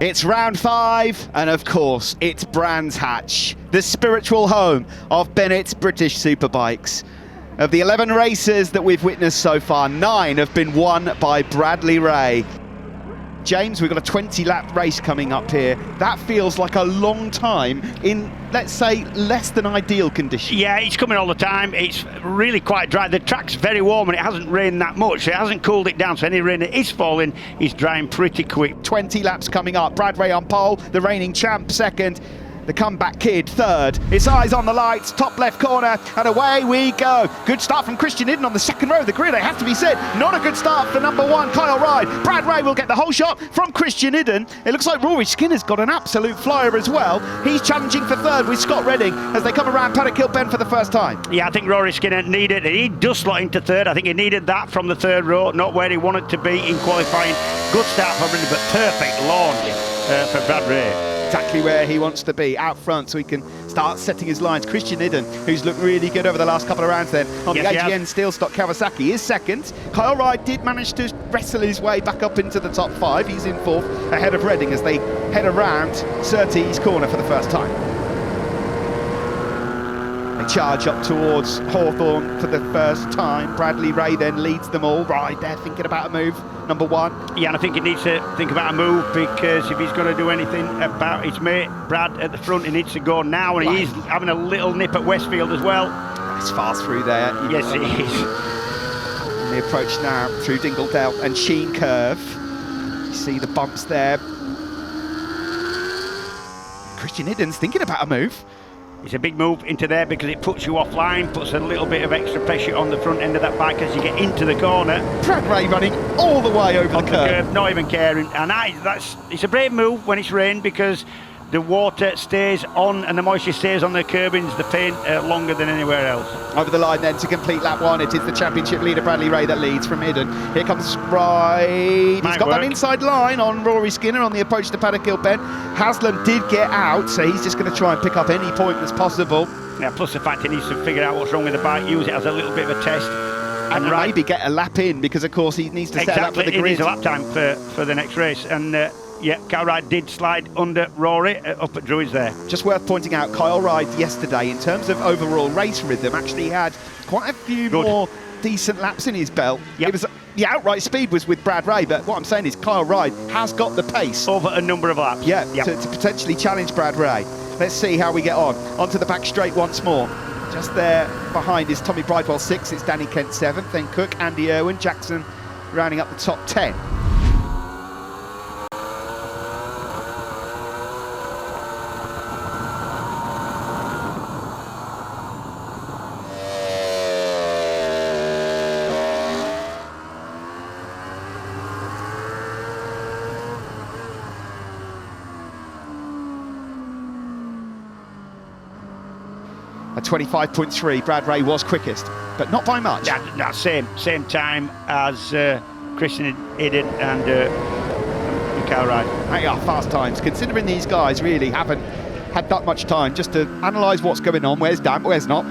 It's round 5, and of course, it's Brands Hatch, the spiritual home of Bennetts British Superbikes. Of the 11 races that we've witnessed so far, 9 have been won by Bradley Ray. James, we've got a 20-lap race coming up here. That feels like a long time in, let's say, less than ideal conditions. Yeah, it's coming all the time. It's really quite dry. The track's very warm and it hasn't rained that much. It hasn't cooled it down, so any rain that is falling is drying pretty quick. 20 laps coming up. Brad Ray on pole, the reigning champ second. The comeback kid third. It's eyes on the lights, top left corner, and away we go. Good start from Christian Idden on the second row of the grid, it has to be said. Not a good start for number 1, Kyle Ride. Brad Ray will get the whole shot from Christian Idden. It looks like Rory Skinner's got an absolute flyer as well. He's challenging for third with Scott Redding as they come around Paddock Hill Bend for the first time. Yeah, I think Rory Skinner needed it. He does slot into third. I think he needed that from the third row, not where he wanted to be in qualifying. Good start for him, but perfect launch for Brad Ray. Exactly where he wants to be, out front, so he can start setting his lines. Christian Idden, who's looked really good over the last couple of rounds then, on the AGN Steel Stock Kawasaki, is second. Kyle Ride did manage to wrestle his way back up into the top 5. He's in 4th, ahead of Redding as they head around Surtees corner for the first time. They charge up towards Hawthorne for the first time. Bradley Ray then leads them all. Right there, thinking about a move, number 1. Yeah, and I think he needs to think about a move, because if he's going to do anything about his mate Brad at the front, he needs to go now, and he's having a little nip at Westfield as well. It's fast through there. Yes, it is. And the approach now through Dingledale and Sheen Curve. You see the bumps there. Christian Idden's thinking about a move. It's a big move into there because it puts you offline, puts a little bit of extra pressure on the front end of that bike as you get into the corner. Brad Ray running all the way over the curve. Not even caring. And it's a brave move when it's rained, because the water stays on and the moisture stays on the curbings, the paint, longer than anywhere else. Over the line then to complete lap 1. It is the championship leader Bradley Ray that leads from Idden. Here comes Ride. He's got that inside line on Rory Skinner on the approach to Paddock Hill Bend. Haslam did get out, so he's just going to try and pick up any point that's possible. Yeah, plus the fact he needs to figure out what's wrong with the bike, use it as a little bit of a test. And maybe get a lap in, because of course he needs to set up for the grid. He needs a lap time for the next race. And yeah, Kyle Ride did slide under Rory up at Druids there. Just worth pointing out, Kyle Ride yesterday, in terms of overall race rhythm, actually had quite a few more decent laps in his belt. Yep. It was the outright speed was with Brad Ray, but what I'm saying is Kyle Ride has got the pace over a number of laps. Yeah, to potentially challenge Brad Ray. Let's see how we get on. Onto the back straight once more. Just there behind is Tommy Bridewell 6th, it's Danny Kent 7th, then Cook, Andy Irwin, Jackson rounding up the top 10. At 25.3, Brad Ray was quickest, but not by much. That same time as Christian Idden and Kyle Ride. They are fast times, considering these guys really haven't had that much time just to analyse what's going on, where's damp, where's not.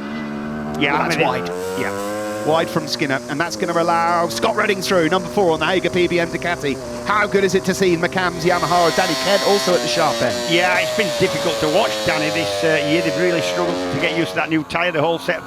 Yeah, well, that's wide. Yeah. Wide from Skinner, and that's going to allow Scott Redding through, number 4 on the Hager PBM Ducati. How good is it to see McCann's Yamaha, Danny Kent also at the sharp end? Yeah, it's been difficult to watch Danny this year. They've really struggled to get used to that new tyre. The whole set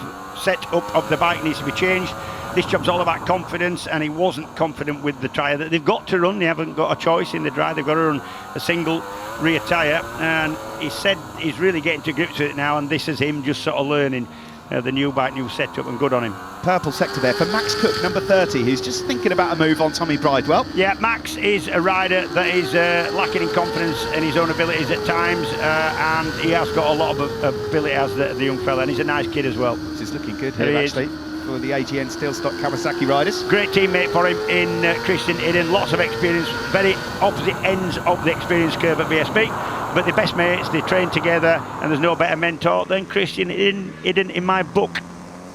up of the bike needs to be changed. This job's all about confidence, and he wasn't confident with the tyre that they've got to run. They haven't got a choice in the drive. They've got to run a single rear tyre, and he said he's really getting to grips with it now, and this is him just sort of learning the new bike, new setup, and good on him. Purple sector there for Max Cook, number 30, who's just thinking about a move on Tommy Bridewell. Yeah, Max is a rider that is lacking in confidence in his own abilities at times, and he has got a lot of ability as the young fella, and he's a nice kid as well. This is looking good here, actually, for the AGN Steel Stock Kawasaki riders. Great teammate for him in Christian Idden, lots of experience, very opposite ends of the experience curve at VSB. But the best mates, they train together, and there's no better mentor than Christian Idden in my book.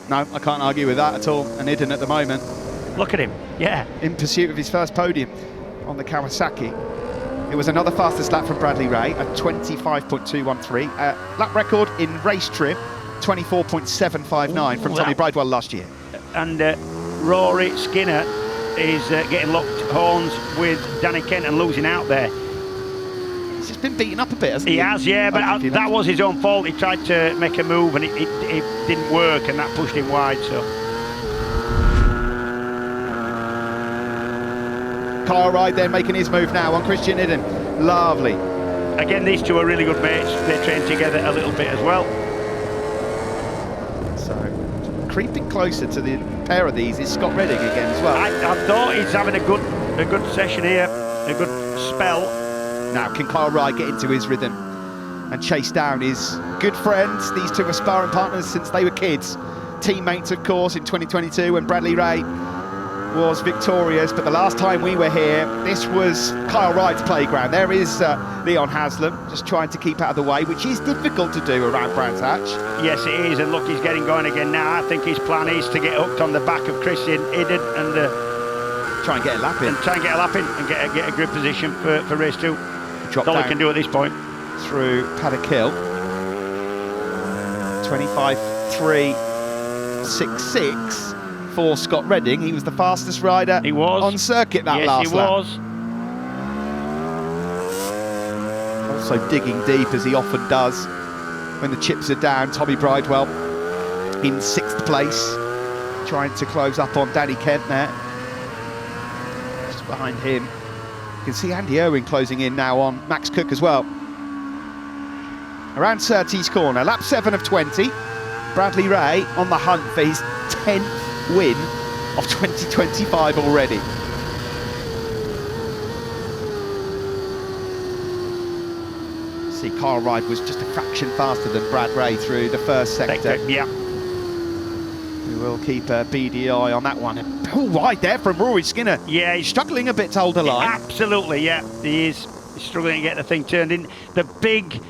No, I can't argue with that at all. And Idden at the moment, look at him, yeah, in pursuit of his first podium on the Kawasaki. It was another fastest lap from Bradley Ray at 25.213. Lap record in race trim, 24.759 from Tommy Bridewell last year. And Rory Skinner is getting locked horns with Danny Kent and losing out there. just been beaten up a bit, hasn't he? He has, yeah, but that was his own fault. He tried to make a move and it didn't work, and that pushed him wide. So Kyle Ride then making his move now on Christian Hidden. Lovely. Again, these two are really good mates. They train together a little bit as well. So creeping closer to the pair of these is Scott Redding again as well. I thought he's having a good session here, a good spell. Now can Kyle Ride get into his rhythm and chase down his good friends? These two were sparring partners since they were kids. Teammates, of course, in 2022 when Bradley Ray was victorious, but the last time we were here, this was Kyle Ride's playground. There is Leon Haslam just trying to keep out of the way, which is difficult to do around Brands Hatch. Yes, it is, and look, he's getting going again now. I think his plan is to get hooked on the back of Christian Hidden and try and get a lap in. And get a good position for race 2. Drop That's all down he can do at this point. through Paddock Hill. 25.366 for Scott Redding. He was the fastest rider on circuit that last lap. Yes, he was. Also digging deep, as he often does when the chips are down. Tommy Bridewell in 6th place, trying to close up on Danny Kent there. Just behind him, you can see Andy Irwin closing in now on Max Cook as well. Around Surtees corner, lap 7 of 20. Bradley Ray on the hunt for his 10th win of 2025 already. See, Kyle Ride was just a fraction faster than Brad Ray through the first sector. Yeah. We will keep a beady eye on that one. All wide there from Rory Skinner. Yeah, he's struggling a bit to hold the line. Absolutely, yeah. He is. He's struggling to get the thing turned in. The big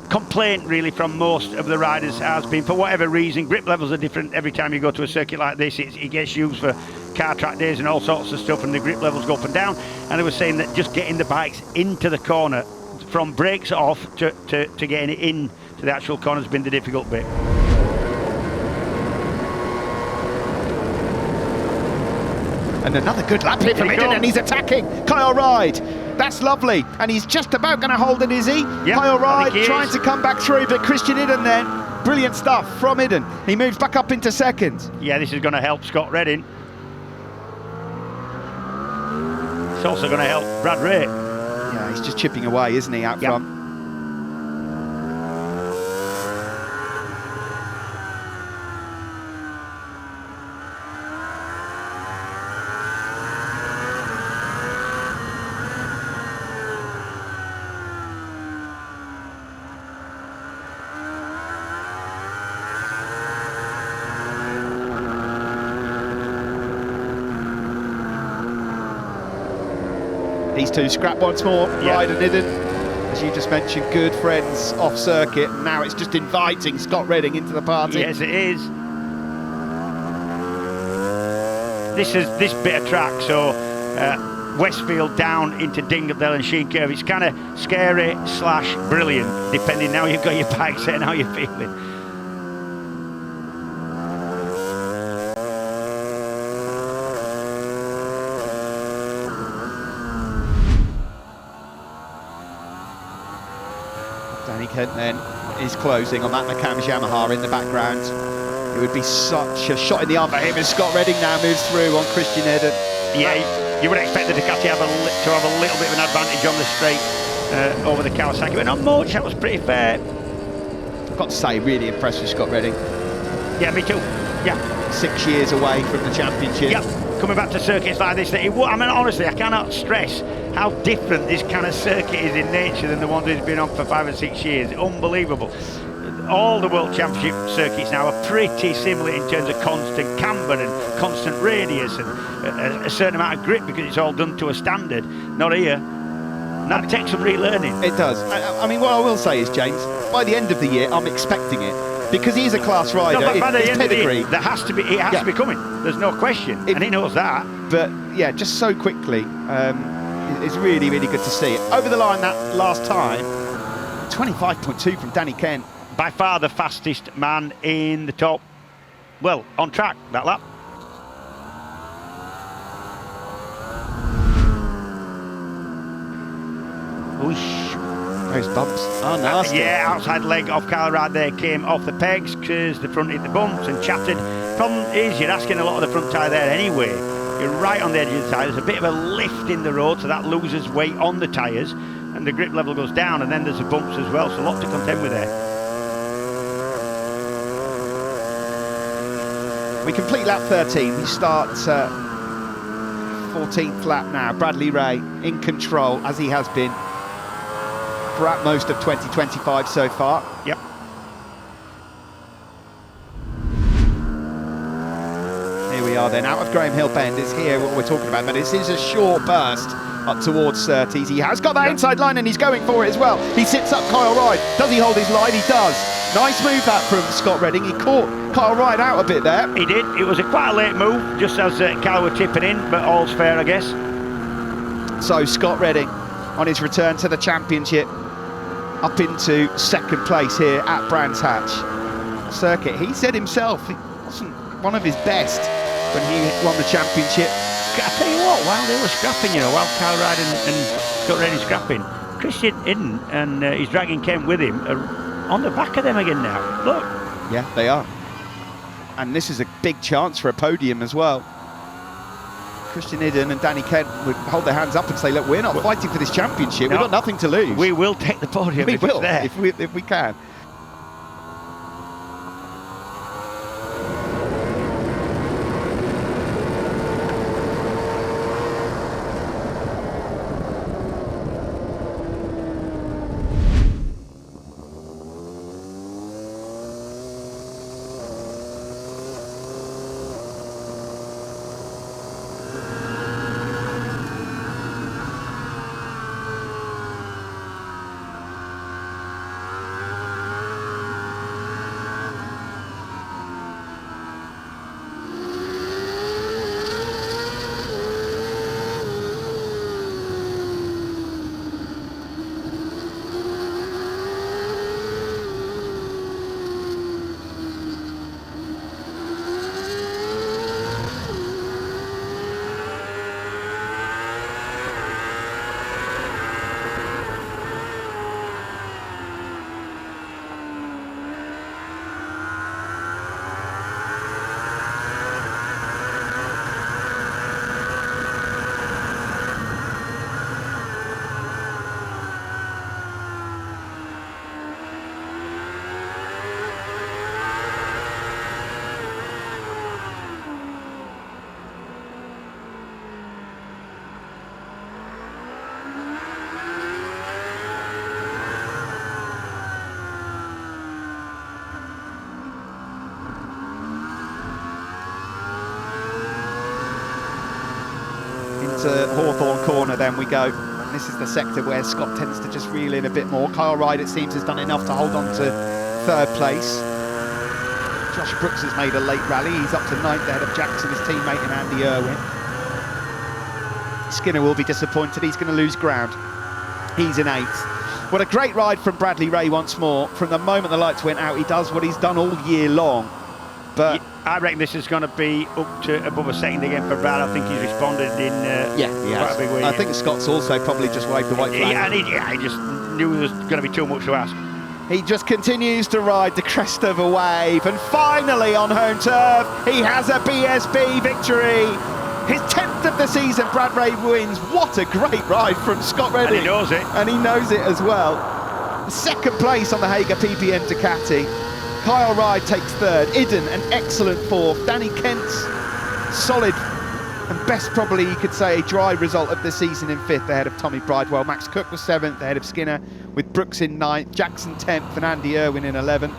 complaint really from most of the riders has been, for whatever reason, grip levels are different every time you go to a circuit like this. It gets used for car track days and all sorts of stuff, and the grip levels go up and down. And they were saying that just getting the bikes into the corner, from brakes off to getting it in to the actual corner, has been the difficult bit. And another good lap here from Hidden, and he's attacking Kyle Ride. That's lovely, and he's just about going to hold it, is he? Yep, Kyle Ride trying to come back through, but Christian Hidden then, brilliant stuff from Hidden. He moves back up into 2nd. Yeah, this is going to help Scott Redding. It's also going to help Brad Ray. Yeah, he's just chipping away, isn't he, out front? These two scrap once more, Ride and Hidden. As you just mentioned, good friends off circuit. Now it's just inviting Scott Redding into the party. Yes, it is. This bit of track, so Westfield down into Dingledale and Sheen Curve, it's kind of scary / brilliant, depending how you've got your bike set and how you're feeling. Danny Kent then is closing on that McCams Yamaha in the background. It would be such a shot in the arm for him as Scott Redding now moves through on Christian Hidden. Yeah, you would expect the Ducati to have a little bit of an advantage on the straight over the Kawasaki, but not much. That was pretty fair. I've got to say, really impressed with Scott Redding. Yeah, me too. Yeah. 6 years away from the championship. Yeah, coming back to circuits like this, I mean, honestly, I cannot stress how different this kind of circuit is in nature than the ones he's been on for 5 or 6 years. Unbelievable. All the World Championship circuits now are pretty similar in terms of constant camber and constant radius and a certain amount of grip, because it's all done to a standard. Not here. That takes some relearning. It does. I mean, what I will say is, James, by the end of the year, I'm expecting it, because he's a class rider. No, by the end of the year, it has to be coming. There's no question, and he knows that. But yeah, just so quickly, it's really, really good to see it. Over the line that last time, 25.2 from Danny Kent. By far the fastest man in the top, well, on track that lap. Oh, he Those bumps are nasty. Yeah, outside leg of Kyle right there came off the pegs because the front hit the bumps and chattered. Problem is, you're asking a lot of the front tyre there anyway. You're right on the edge of the tyre. There's a bit of a lift in the road, so that loses weight on the tyres, and the grip level goes down, and then there's the bumps as well, so a lot to contend with there. We complete lap 13. We start 14th lap now. Bradley Ray in control, as he has been throughout most of 2025 so far. Yep. Here we are then, out of Graham Hill Bend. It's here what we're talking about, but this is a short burst up towards Surtees. He has got that inside line and he's going for it as well. He sits up Kyle Wright. Does he hold his line? He does. Nice move that from Scott Redding. He caught Kyle Wright out a bit there. He did. It was quite a late move, just as Kyle were tipping in, but all's fair, I guess. So Scott Redding on his return to the championship, up into second place here at Brands Hatch circuit. He said himself it wasn't one of his best when he won the championship. I tell you what, while they were scrapping, while Kyle Wright and Scott Redding scrapping, Christian Idden and he's dragging Ken with him are on the back of them again now. Look. Yeah, they are. And this is a big chance for a podium as well. Christian Idden and Danny Kent would hold their hands up and say, look, we're not fighting for this championship. No, we've got nothing to lose. We will take the podium we if will, it's there. if we can. Into Hawthorne Corner then we go. This is the sector where Scott tends to just reel in a bit more. Kyle Wright, it seems, has done enough to hold on to third place. Josh Brooks has made a late rally. He's up to ninth ahead of Jackson, his teammate, and Andy Irwin. Skinner will be disappointed. He's going to lose ground. He's in eighth. What a great ride from Bradley Ray once more. From the moment the lights went out, he does what he's done all year long. But I reckon this is going to be up to above a second again for Brad. I think he's responded in he quite has. a big way. I think Scott's also probably just waved the white flag. He just knew there was going to be too much to ask. He just continues to ride the crest of a wave, and finally on home turf, he has a BSB victory. His 10th of the season, Brad Ray wins. What a great ride from Scott Redding. And he knows it. And he knows it as well. Second place on the Hager PPN Ducati. Kyle Wright takes third. Idden, an excellent fourth. Danny Kent's solid and best, probably you could say, a dry result of the season in fifth ahead of Tommy Bridewell. Max Cook was seventh ahead of Skinner, with Brooks in ninth, Jackson 10th and Andy Irwin in 11th.